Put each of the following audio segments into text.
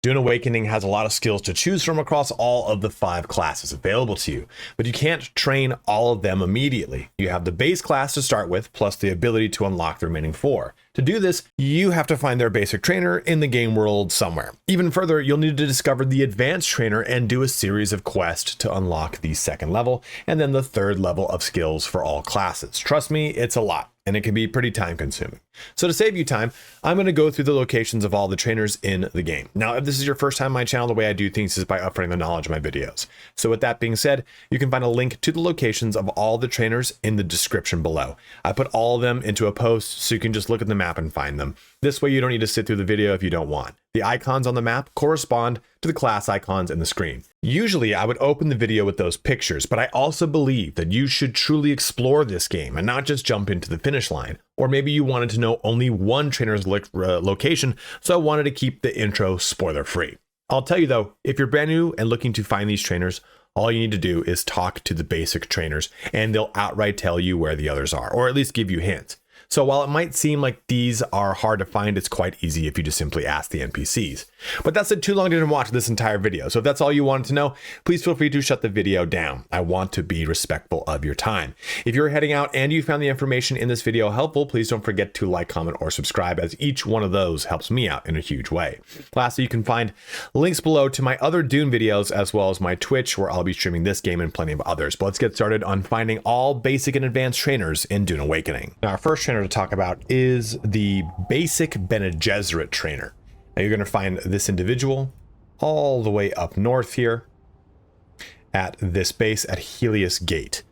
Dune Awakening has a lot of skills to choose from across all of the 5 classes available to you, but you can't train all of them immediately. You have the base class to start with, plus the ability to unlock the remaining 4. To do this, you have to find their basic trainer in the game world somewhere. Even further, you'll need to discover the advanced trainer and do a series of quests to unlock the 2nd level, and then the 3rd level of skills for all classes. Trust me, it's a lot, and it can be pretty time consuming. So to save you time, I'm going to go through the locations of all the trainers in the game. Now, if this is your first time on my channel, the way I do things is by upgrading the knowledge of my videos. So with that being said, you can find a link to the locations of all the trainers in the description below. I put all of them into a post so you can just look at the map and find them. This way you don't need to sit through the video if you don't want. The icons on the map correspond to the class icons in the screen. Usually I would open the video with those pictures, but I also believe that you should truly explore this game and not just jump into the finish line. Or maybe you wanted to know only one trainer's location, so I wanted to keep the intro spoiler free. I'll tell you though, if you're brand new and looking to find these trainers, all you need to do is talk to the basic trainers and they'll outright tell you where the others are, or at least give you hints. So while it might seem like these are hard to find, it's quite easy if you just simply ask the NPCs. But that's too long to watch this entire video. So if that's all you wanted to know, please feel free to shut the video down. I want to be respectful of your time. If you're heading out and you found the information in this video helpful, please don't forget to like, comment, or subscribe, as each one of those helps me out in a huge way. Lastly, you can find links below to my other Dune videos, as well as my Twitch, where I'll be streaming this game and plenty of others. But let's get started on finding all basic and advanced trainers in Dune Awakening. Now, our first trainer to talk about is the basic Bene Gesserit trainer. Now you're going to find this individual all the way up north here at this base at Helios Gate.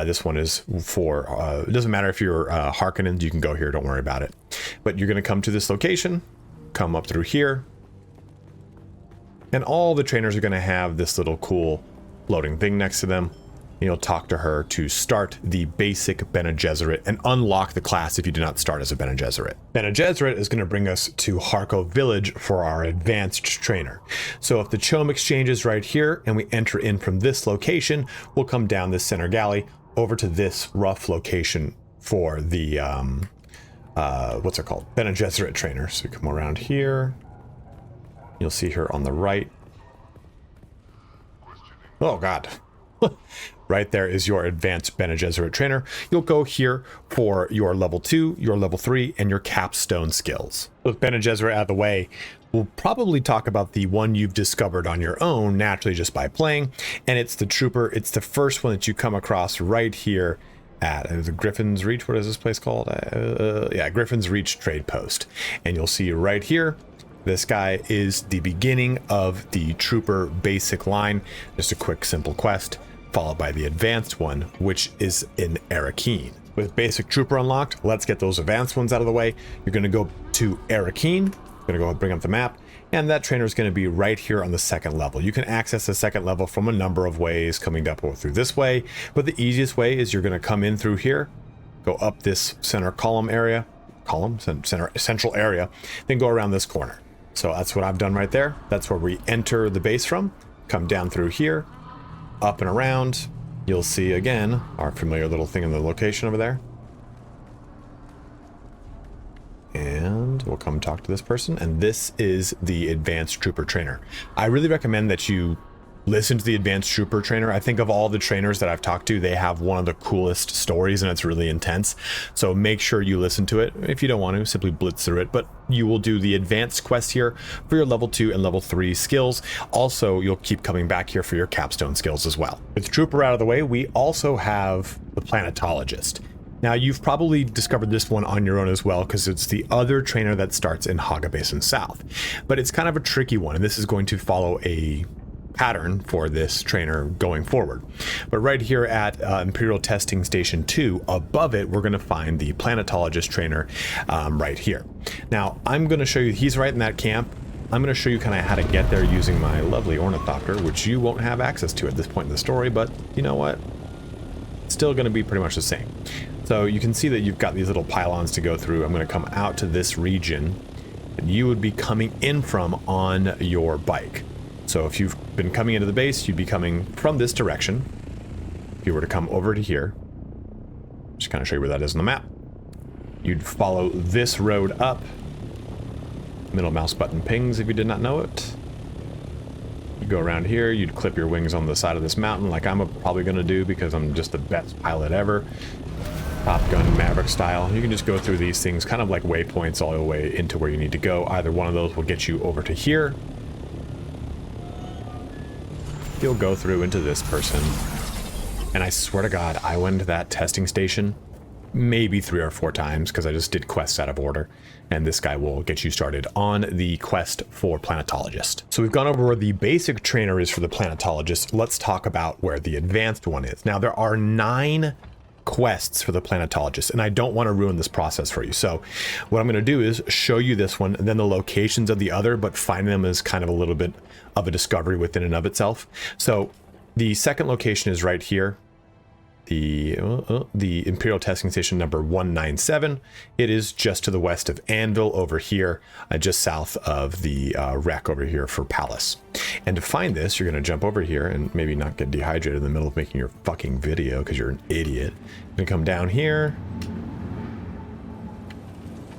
This one is for, it doesn't matter if you're Harkonnen, you can go here, don't worry about it. But you're going to come to this location, come up through here, and all the trainers are going to have this little cool floating thing next to them. You'll talk to her to start the basic Bene Gesserit and unlock the class if you do not start as a Bene Gesserit. Bene Gesserit is going to bring us to Harko Village for our advanced trainer. So if the Chom exchange is right here and we enter in from this location, we'll come down this center galley over to this rough location for the, what's it called? Bene Gesserit trainer. So we come around here. You'll see her on the right. Oh God. Right there is your advanced Bene Gesserit trainer. You'll go here for your level 2, your level 3, and your capstone skills. With Bene Gesserit out of the way, we'll probably talk about the one you've discovered on your own, naturally just by playing, and it's the Trooper. It's the first one that you come across right here at the Griffin's Reach. What is this place called? Yeah, Griffin's Reach Trade Post. And you'll see right here, this guy is the beginning of the Trooper basic line. Just a quick, simple quest, followed by the advanced one, which is in Arrakeen. With basic Trooper unlocked, let's get those advanced ones out of the way. You're going to go to Arrakeen, going to go bring up the map, and that trainer is going to be right here on the 2nd level. You can access the 2nd level from a number of ways, coming up or through this way, but the easiest way is you're going to come in through here, go up this center column area, central area, then go around this corner. So that's what I've done right there. That's where we enter the base from. Come down through here, up and around. You'll see again our familiar little thing in the location over there. And we'll come talk to this person. And this is the advanced Trooper trainer. I really recommend that you listen to the advanced Trooper trainer. I think of all the trainers that I've talked to, they have one of the coolest stories and it's really intense. So make sure you listen to it. If you don't want to, simply blitz through it, but you will do the advanced quest here for your level 2 and level 3 skills. Also, you'll keep coming back here for your capstone skills as well. With Trooper out of the way, we also have the Planetologist. Now, you've probably discovered this one on your own as well, because it's the other trainer that starts in Hagga Basin South. But it's kind of a tricky one, and this is going to follow a pattern for this trainer going forward. But right here at Imperial Testing Station 2, above it, we're going to find the Planetologist trainer right here. Now, I'm going to show you, he's right in that camp. I'm going to show you kind of how to get there using my lovely Ornithopter, which you won't have access to at this point in the story, but you know what? It's still going to be pretty much the same. So you can see that you've got these little pylons to go through. I'm going to come out to this region that you would be coming in from on your bike. So if you've been coming into the base, you'd be coming from this direction. If you were to come over to here, just kind of show you where that is on the map, you'd follow this road up. Middle mouse button pings if you did not know it. You go around here, you'd clip your wings on the side of this mountain like I'm probably going to do because I'm just the best pilot ever. Top Gun Maverick style. You can just go through these things kind of like waypoints all the way into where you need to go. Either one of those will get you over to here. You'll go through into this person. And I swear to God, I went to that testing station maybe 3 or 4 times because I just did quests out of order. And this guy will get you started on the quest for Planetologist. So we've gone over where the basic trainer is for the Planetologist. Let's talk about where the advanced one is. Now there are 9 quests for the Planetologist, and I don't want to ruin this process for you. So what I'm going to do is show you this one and then the locations of the other, but find them as kind of a little bit of a discovery within and of itself. So the second location is right here. The Imperial Testing Station number 197. It is just to the west of Anvil over here, just south of the wreck over here for Palace. And to find this, you're going to jump over here and maybe not get dehydrated in the middle of making your fucking video because you're an idiot. You're going to come down here.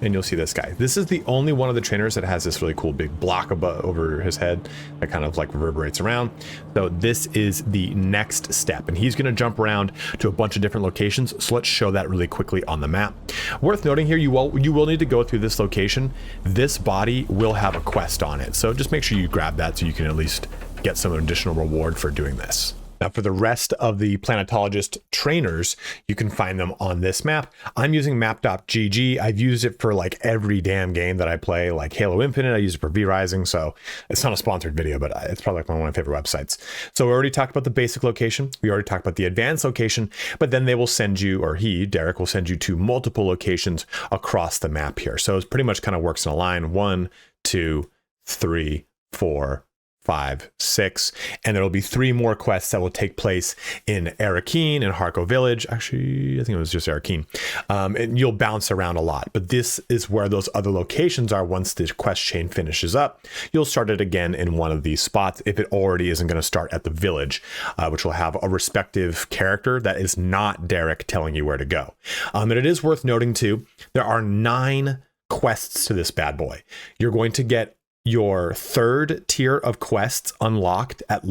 And you'll see this guy. This is the only one of the trainers that has this really cool big block over his head that kind of like reverberates around. So this is the next step, and he's going to jump around to a bunch of different locations. So let's show that really quickly on the map. Worth noting here, you will need to go through this location. This body will have a quest on it, so just make sure you grab that so you can at least get some additional reward for doing this. Now for the rest of the Planetologist trainers, you can find them on this map. I'm using map.gg. I've used it for like every damn game that I play, like Halo Infinite. I use it for V-Rising, so it's not a sponsored video, but it's probably like one of my favorite websites. So we already talked about the basic location. We already talked about the advanced location, but then they will send you, or Derek will send you to multiple locations across the map here. So it pretty much kind of works in a line. 1, 2, 3, 4, 5, 6, and there'll be 3 more quests that will take place in Arrakeen and Harko Village. Actually, I think it was just Arrakeen. And you'll bounce around a lot, but this is where those other locations are. Once the quest chain finishes up, you'll start it again in one of these spots if it already isn't going to start at the village, which will have a respective character that is not Derek telling you where to go. And it is worth noting too, there are 9 quests to this bad boy. You're going to get your 3rd tier of quests unlocked at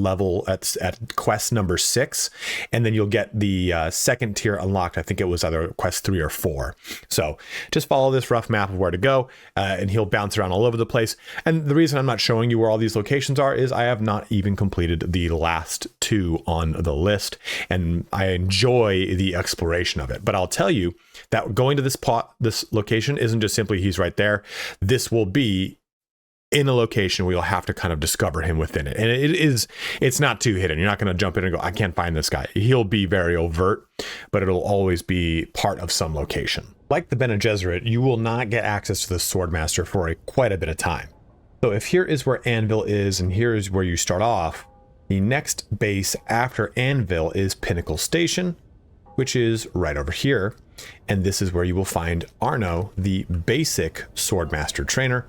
quest number 6, and then you'll get the 2nd tier unlocked. I think it was either quest 3 or 4. So just follow this rough map of where to go, and he'll bounce around all over the place. And the reason I'm not showing you where all these locations are is I have not even completed the last 2 on the list, and I enjoy the exploration of it. But I'll tell you that going to this location isn't just simply he's right there. This will be in a location where you'll have to kind of discover him within it. And it's not too hidden. You're not going to jump in and go, I can't find this guy. He'll be very overt, but it'll always be part of some location. Like the Bene Gesserit, you will not get access to the Swordmaster for quite a bit of time. So if here is where Anvil is, and here is where you start off, the next base after Anvil is Pinnacle Station, which is right over here. And this is where you will find Arno, the basic Swordmaster trainer.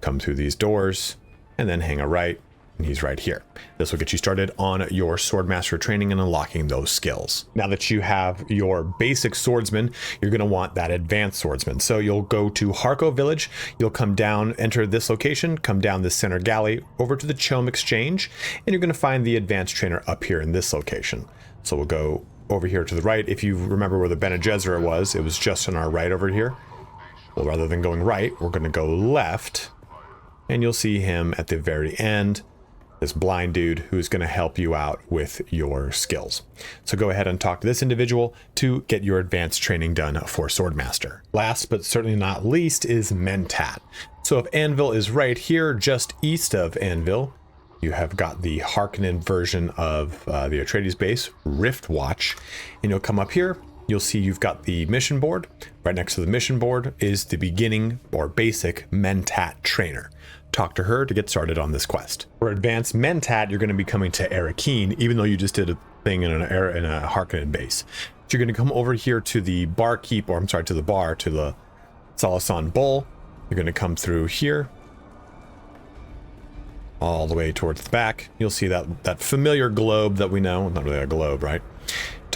Come through these doors and then hang a right, and he's right here. This will get you started on your Swordmaster training and unlocking those skills. Now that you have your basic swordsman, you're going to want that advanced swordsman. So you'll go to Harko Village, you'll come down, enter this location, come down this center galley over to the Chome Exchange, and you're going to find the advanced trainer up here in this location. So we'll go over here to the right. If you remember where the Bene Gesserit was, it was just on our right over here. Well, rather than going right, we're going to go left. And you'll see him at the very end, this blind dude who's going to help you out with your skills. So go ahead and talk to this individual to get your advanced training done for Swordmaster. Last but certainly not least is Mentat. So if Anvil is right here, just east of Anvil, you have got the Harkonnen version of the Atreides base, Rift Watch, and you'll come up here. You'll see you've got the mission board. Right next to the mission board is the beginning or basic Mentat trainer. Talk to her to get started on this quest. For advanced Mentat, you're going to be coming to Arrakeen, even though you just did a thing in a Harkonnen base. So you're going to come over here to the barkeep, or I'm sorry, to the bar, to the Salasan Bowl. You're going to come through here, all the way towards the back. You'll see that familiar globe that we know. Not really a globe, right?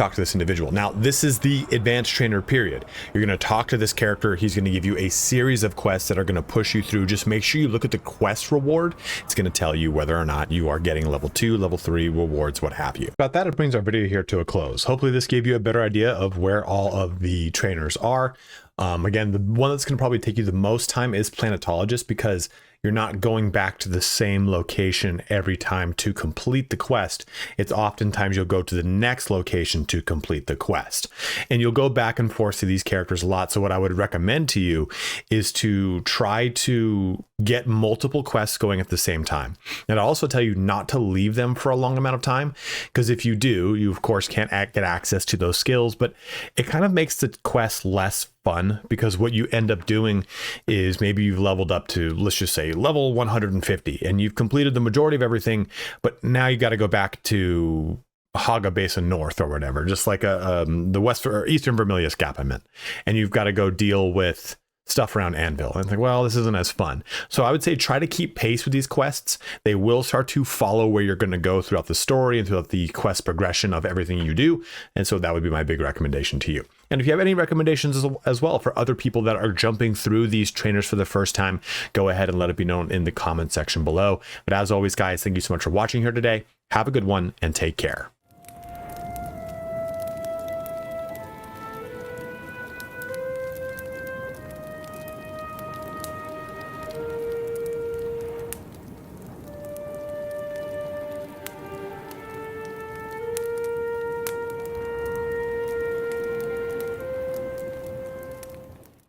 talk to this individual. Now, this is the advanced trainer period. You're going to talk to this character. He's going to give you a series of quests that are going to push you through. Just make sure you look at the quest reward. It's going to tell you whether or not you are getting level 2, level 3 rewards, what have you. About that, it brings our video here to a close. Hopefully this gave you a better idea of where all of the trainers are. Again, the one that's going to probably take you the most time is Planetologist, because you're not going back to the same location every time to complete the quest. It's oftentimes you'll go to the next location to complete the quest. And you'll go back and forth to these characters a lot. So what I would recommend to you is to try to get multiple quests going at the same time. And I'll also tell you not to leave them for a long amount of time, because if you do, you of course can't get access to those skills, but it kind of makes the quest less fun, because what you end up doing is maybe you've leveled up to, let's just say, level 150 and you've completed the majority of everything, but now you got to go back to Hagga Basin North or whatever, just like the West or Eastern Vermilius Gap I meant, and you've got to go deal with stuff around Anvil. And think, well, this isn't as fun. So I would say try to keep pace with these quests. They will start to follow where you're going to go throughout the story and throughout the quest progression of everything you do. And so that would be my big recommendation to you. And if you have any recommendations as well for other people that are jumping through these trainers for the first time, go ahead and let it be known in the comment section below. But as always, guys, thank you so much for watching here today. Have a good one and take care.